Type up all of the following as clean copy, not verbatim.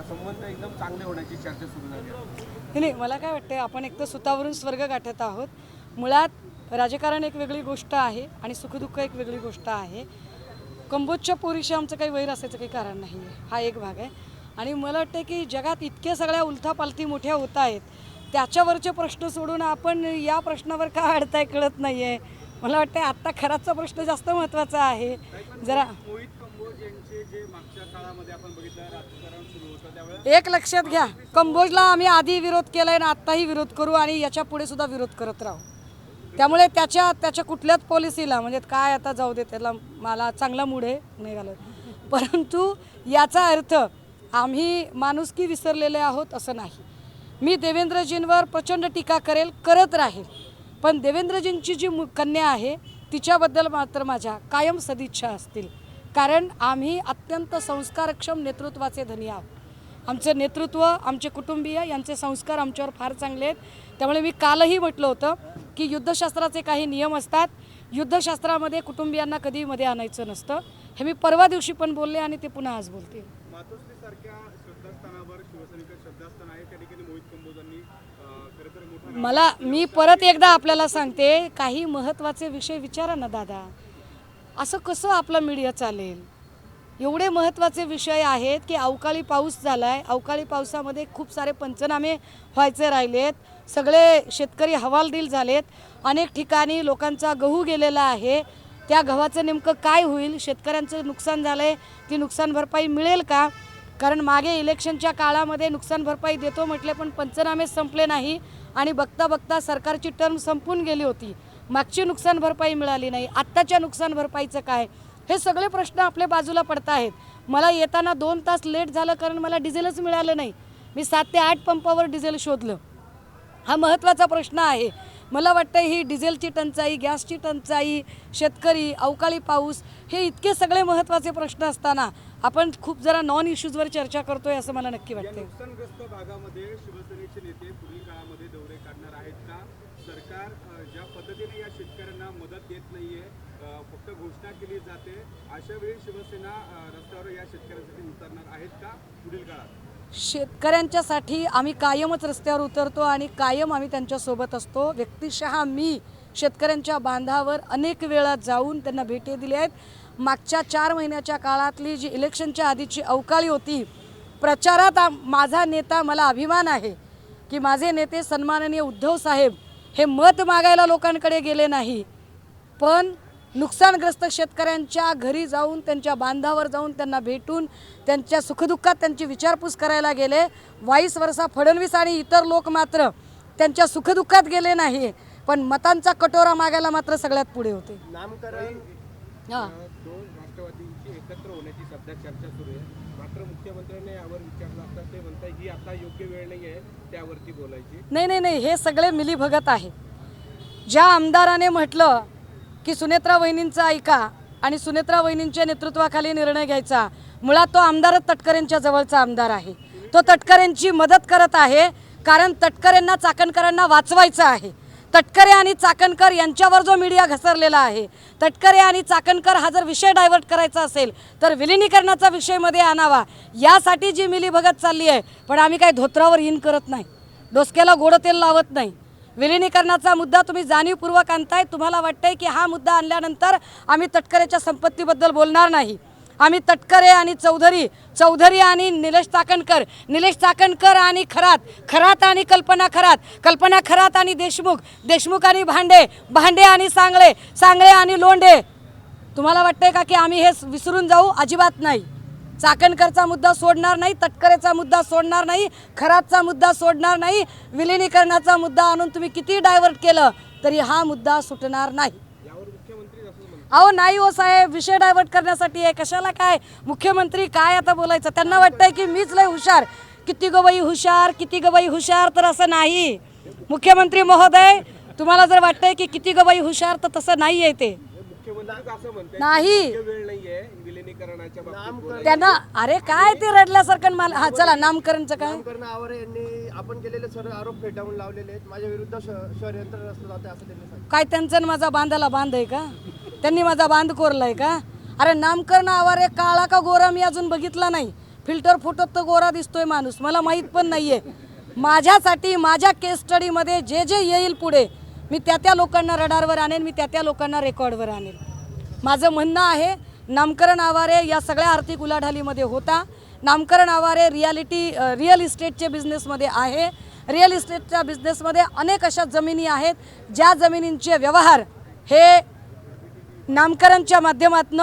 संबंध एकदम चांगले होण्याची चर्चा सुरू झाली आहे. नाही, मला काय वाटतं, आपण एक तर सुतावरून स्वर्ग गाठत आहोत. मुळात राजकारण एक वेगळी गोष्ट आहे आणि सुखदुःख एक वेगळी गोष्ट आहे. कंबोजच्या पोरीशी आमचं काही वैर असायचं काही कारण नाही आहे, हा एक भाग आहे. आणि मला वाटतं की जगात इतक्या सगळ्या उलथापालथी मोठ्या होत आहेत, त्याच्यावरचे प्रश्न सोडून आपण या प्रश्नावर का अडताय कळत नाही आहे. मला वाटतं आत्ता खराचा प्रश्न जास्त महत्त्वाचा आहे. जरा मोहित कंबोज यांचे जे मागच्या काळामध्ये आपण बघितलं राजकारण सुरू होतं त्यावेळेस एक लक्षात घ्या, कंबोजला आम्ही आधी विरोध केला आहे आणि आत्ताही विरोध करू आणि याच्या पुढे सुद्धा विरोध करत राहू. त्यामुळे त्याच्या कुठल्याच पॉलिसीला म्हणजे काय आता जाऊ दे, त्याला मला चांगला मूड आहे नाही घालत, परंतु याचा अर्थ आम्ही माणुसकी विसरलेले आहोत असं नाही. मी देवेंद्रजींवर प्रचंड टीका करत राहील, पण देवेंद्रजींची जी कन्या आहे तिच्याबद्दल मात्र माझ्या कायम सदिच्छा असतील. कारण आम्ही अत्यंत संस्कारक्षम नेतृत्वाचे धनी आहोत. आमचं नेतृत्व, आमचे कुटुंबीय यांचे संस्कार आमच्यावर फार चांगले आहेत. त्यामुळे मी कालही म्हटलं होतं की युद्धशास्त्राचे काही नियम असतात, युद्धशास्त्रामध्ये कुटुंबियांना कधी मध्ये आणायचं नसतं. हे मी परवा दिवशी पण बोलले आणि ते पुन्हा आज बोलते. मातोश्रीसारख्या श्रद्धास्थानावर शिवसैनिक श्रद्धास्थान आहे, त्या ठिकाणी मोहित कंबोजांनी खरं तर मोठा मी परत एकदा आपल्याला सांगते, काही महत्त्वाचे विषय विचारा ना दादा. असं कसं आपला मीडिया चालेल? एवढे महत्त्वाचे विषय आहेत की अवकाळी पाऊस झाला आहे, अवकाळी पावसामध्ये खूप सारे पंचनामे व्हायचे राहिलेत, सगळे शेतकरी हवालदिल झालेत, अनेक ठिकाणी लोकांचा गहू गेलेला आहे. त्या गव्हाचं नेमकं काय होईल? शेतकऱ्यांचं नुकसान झालं आहे, ती नुकसान भरपाई मिळेल का? कारण मागे इलेक्शनच्या काळामध्ये नुकसान भरपाई देतो म्हटले, पण पंचनामे संपले नाही आणि बघता बघता सरकारची टर्म संपून गेली होती. मागची नुकसान भरपाई मिळाली नाही. आत्ताच्या नुकसान भरपाईचं काय? हे सगळे प्रश्न आपल्या बाजूला पडत आहेत. मला येताना 2 तास लेट झालं कारण मला डिझेलच मिळालं नाही. मी 7 ते 8 पंपावर डिझेल शोधलं. हा महत्त्वाचा प्रश्न आहे. मला वाटतं ही डिझेलची टंचाई, गॅसची टंचाई, शेतकरी, अवकाळी पाऊस, हे इतके सगळे महत्त्वाचे प्रश्न असताना आपण खूप जरा नॉन इश्यूजवर चर्चा करतोय असं मला नक्की वाटतं. नुकसानग्रस्त भागामध्ये शिवसेनेचे नेते पुढील काळामध्ये दौरे काढणार आहेत का? सरकार ज्या पद्धतीने या शेतकऱ्यांना मदत देत नाहीये, फक्त घोषणा केली जाते, अशा वेळी शिवसेना रस्त्यावर या शेतकऱ्यांसाठी उतरणार आहेत का पुढील काळात? शेतकऱ्यांच्यासाठी आम्ही कायमच रस्त्यावर उतरतो आणि कायम आम्ही त्यांच्यासोबत असतो. व्यक्तिशः मी शेतकऱ्यांच्या बांधावर अनेक वेळा जाऊन त्यांना भेटी दिल्या आहेत. मागच्या 4 महिन्याच्या काळातली जी इलेक्शनच्या आधीची अवकाळी होती, प्रचारात माझा नेता, मला अभिमान आहे की माझे नेते सन्माननीय उद्धव साहेब हे मत मागायला लोकांकडे गेले नाही, पण नुकसानग्रस्त शेतकऱ्यांच्या घरी जाऊन, त्यांच्या बांधावर जाऊन त्यांना भेटून त्यांच्या सुखदुःखात त्यांची विचारपूस करायला गेले. वाईस वर्षा फडणवीस आणि इतर लोक मात्र त्यांच्या सुखदुःखात गेले नाही, पण मतांचा कटोरा मागायला मात्र सगळ्यात पुढे होते. नामकरण दोन राष्ट्रवादींची एकत्र होण्याची सध्या चर्चा सुरू आहे, मात्र मुख्यमंत्र्यांनी यावर विचारलं असता ते म्हणताय की आता योग्य वेळ नाही आहे त्यावरती बोलायची. नाही, हे सगळे मिलीभगत आहे. ज्या आमदाराने म्हटलं की सुनेत्रा वहिनींचा ऐका आणि सुनेत्रा वहिनींच्या नेतृत्वाखाली निर्णय घ्यायचा, मुळात तो आमदारच तटकरेंच्या जवळचा आमदार आहे. तो तटकरेंची मदत करत आहे, कारण तटकरेंना, चाकणकरांना वाचवायचं आहे. तटकरे आणि चाकणकर यांच्यावर जो मीडिया घसरलेला आहे, तटकरे आणि चाकणकर हा जर विषय डायव्हर्ट करायचा असेल तर विलिनीकरणाचा विषय मध्ये आणावा, यासाठी जी मिलीभगत चालली आहे. पण आम्ही काही धोत्रावर इन करत नाही, डोसक्याला गोडं तेल लावत नाही. विलिनीकरणाचा मुद्दा तुम्ही जाणीवपूर्वक आणताय. तुम्हाला वाटतंय की हा मुद्दा आणल्यानंतर आम्ही तटकरेच्या संपत्तीबद्दल बोलणार नाही. आम्ही तटकरे आणि चौधरी आणि निलेश चाकणकर आणि खरात आणि कल्पना खरात आणि देशमुख आणि भांडे आणि सांगळे आणि लोंढे. तुम्हाला वाटतंय का की आम्ही हे विसरून जाऊ? अजिबात नाही. चाकणकरचा मुद्दा सोडणार नाही, तटकरेचा मुद्दा सोडणार नाही, खरातचा मुद्दा सोडणार नाही. विलिनीकरणाचा मुद्दा आणून तुम्ही किती डायव्हर्ट केलं तरी हा मुद्दा सुटणार नाही. अहो नाही हो साहेब, विषय डायव्हर्ट करण्यासाठी आहे. कशाला काय मुख्यमंत्री काय आता बोलायचं? त्यांना वाटतंय की मीच लय हुशार, किती गबाई हुशार, तर असं नाही. मुख्यमंत्री महोदय, तुम्हाला जर वाटतंय की किती गबाई हुशार, तर तसं नाही आहे ते. नाही त्यांना, अरे काय ते रडल्यासारखं मला. हा चला, नामकरणचं काय? आपण केलेले सर्व आरोप फेटाळून लावलेले आहेत, माझ्या विरुद्ध षडयंत्र रचलं जाते असं त्यांनी सांगितलं. काय त्यांचं माझा बांधाला बांध आहे का? त्यांनी माझा बांध कोरलाय का? अरे नामकरण आवारे काळा का गोरा मी अजून बघितला नाही. फिल्टर फुटत तर गोरा दिसतोय माणूस, मला माहीत पण नाही आहे. माझ्यासाठी माझ्या केस स्टडीमध्ये जे जे येईल पुढे मी त्या लोकांना रडारवर आणेन, मी त्या लोकांना रेकॉर्डवर आणेन. माझं म्हणणं आहे नामकरण आवारे या सगळ्या आर्थिक उलाढालीमध्ये होता. नामकरण आवारे रिअल इस्टेटचे बिझनेसमध्ये आहे. रिअल इस्टेटच्या बिझनेसमध्ये अनेक अशा जमिनी आहेत ज्या जमिनींचे व्यवहार हे नामकरणच्या माध्यमातून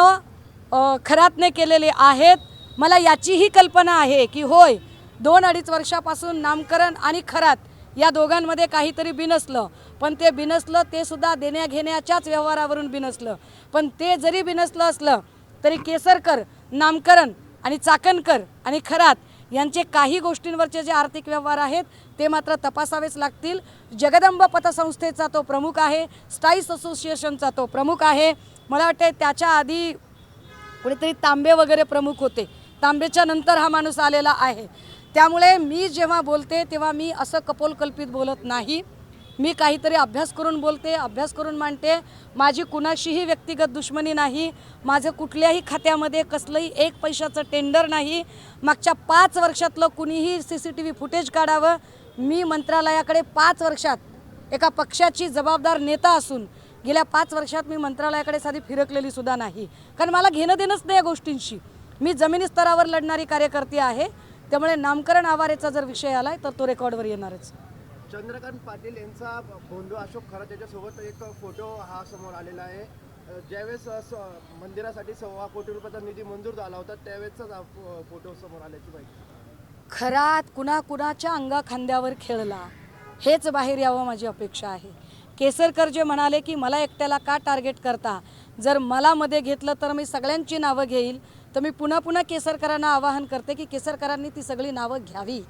खरातने केलेले आहेत. मला याचीही कल्पना आहे की होय 2-2.5 वर्षापासून नामकरण आणि खरात या दोघांमध्ये काहीतरी बिनसलं, पण ते बिनसलं ते सुद्धा देण्याघेण्याच्याच व्यवहारावरून बिनसलं. पण ते जरी बिनसलं असलं तरी केसरकर, नामकरण आणि चाकणकर आणि खरात यांचे काही गोष्टींवरचे जे आर्थिक व्यवहार आहेत ते मात्र तपासावेच लागतील. जगदंब पतसंस्थेचा तो प्रमुख आहे, स्टाईस असोसिएशनचा तो प्रमुख आहे. मला वाटते त्याच्या आधी कुणीतरी तांबे वगैरे प्रमुख होते, तांबेच्या नंतर हा माणूस आलेला आहे. त्यामुळे मी जेव्हा बोलते तेव्हा मी असं कपोलकल्पित बोलत नाही, मी काहीतरी अभ्यास करून बोलते, अभ्यास करून मांडते. माझी कुणाशीही व्यक्तिगत दुश्मनी नाही, माझं कुठल्याही खात्यामध्ये कसलंही 1 पैशाचं टेंडर नाही. मागच्या 5 वर्षातलं कुणीही CCTV फुटेज काढावं. मी मंत्रालयाकडे 5 वर्षात एका पक्षाची जबाबदार नेता असून गेल्या 5 वर्षात मी मंत्रालयाकडे साधी फिरकलेली सुद्धा नाही, कारण मला घेणं देणंच नाही या गोष्टींशी. मी जमिनी स्तरावर लढणारी कार्यकर्ती आहे. त्यामुळे नामकरण आवारेचा जर विषय आलाय तर तो रेकॉर्डवर येणारच. चंद्रकांत पाटील यांचा बंधू अशोक खरात याच्यासोबत एक फोटो हा समोर आलेला आहे. ज्यावेळेस मंदिरासाठी 1.25 कोटी रुपयाचा निधी मंजूर झाला होता त्यावेळेसचाच हा फोटो समोर आल्याची माहिती. खरात कुणाच्या अंगाखांद्यावर खेळला हेच बाहेर यावं माझी अपेक्षा आहे. केसरकर जे म्हणाले की मला एकट्याला का टार्गेट करता, जर मला मध्ये घेतलं तर मी सगळ्यांची नावं घेईल, तर मी पुन्हा केसरकरांना आवाहन करते की केसरकरांनी ती सगळी नावं घ्यावी.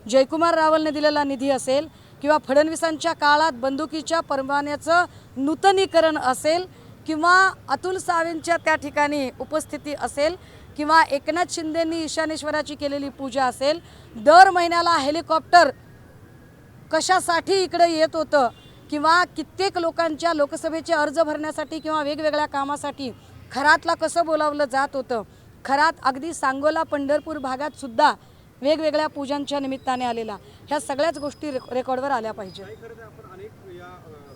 जयकुमार रावलने दिलेला निधी असेल किंवा फडणवीसांच्या काळात बंदुकीच्या परवान्याचं नूतनीकरण असेल किंवा अतुल सावेंच्या त्या ठिकाणी उपस्थिती असेल किंवा एकनाथ शिंदेंनी ईशानेश्वराची केलेली पूजा असेल, दर महिन्याला हेलिकॉप्टर कशासाठी इकडे येत होतं किंवा कित्येक लोकांच्या लोकसभेचे अर्ज भरण्यासाठी किंवा वेगवेगळ्या कामासाठी खरातला कसं बोलावलं जात होतं. खरात अगदी सांगोला पंढरपूर भागात सुद्धा वेगवेगळ्या पूजांच्या निमित्ताने आलेला, ह्या सगळ्याच गोष्टी रेकॉर्डवर आल्या पाहिजे. खरं तर आपण अनेक या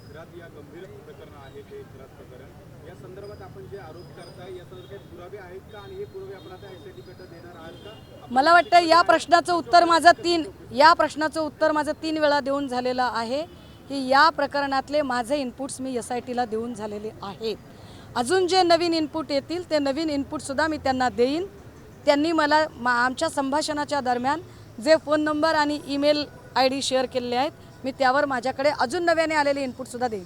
खरात या गंभीर प्रकरण आहे ते खरात प्रकरण, या संदर्भात आपण जे आरोप करताय या संदर्भात काही पुरावे आहेत का आणि हे पुरावे आपण आता SIT कडे देणार आहात का? मला वाटतं या प्रश्नाचं उत्तर माझं 3 वेळा देऊन झालेलं आहे की या प्रकरणातले माझे इनपुट्स मी SITला देऊन झालेले आहेत. अजून जे नवीन इनपुट येतील ते नवीन इनपुटसुद्धा मी त्यांना देईन. त्यांनी मला आमच्या संभाषणाच्या दरम्यान जे फोन नंबर आणि ईमेल ID शेअर केलेले आहेत मी त्यावर माझ्याकडे अजून नव्याने आलेले इनपुटसुद्धा देईन.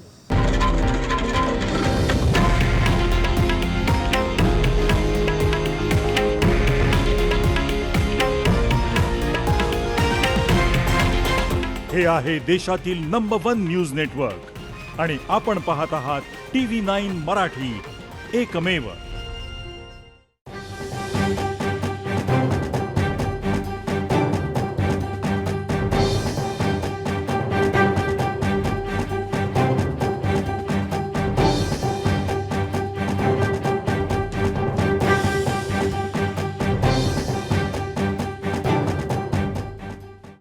हे आहे देशातील नंबर 1 न्यूज नेटवर्क आणि आपण पाहत आहात TV9 मराठी, एकमेव.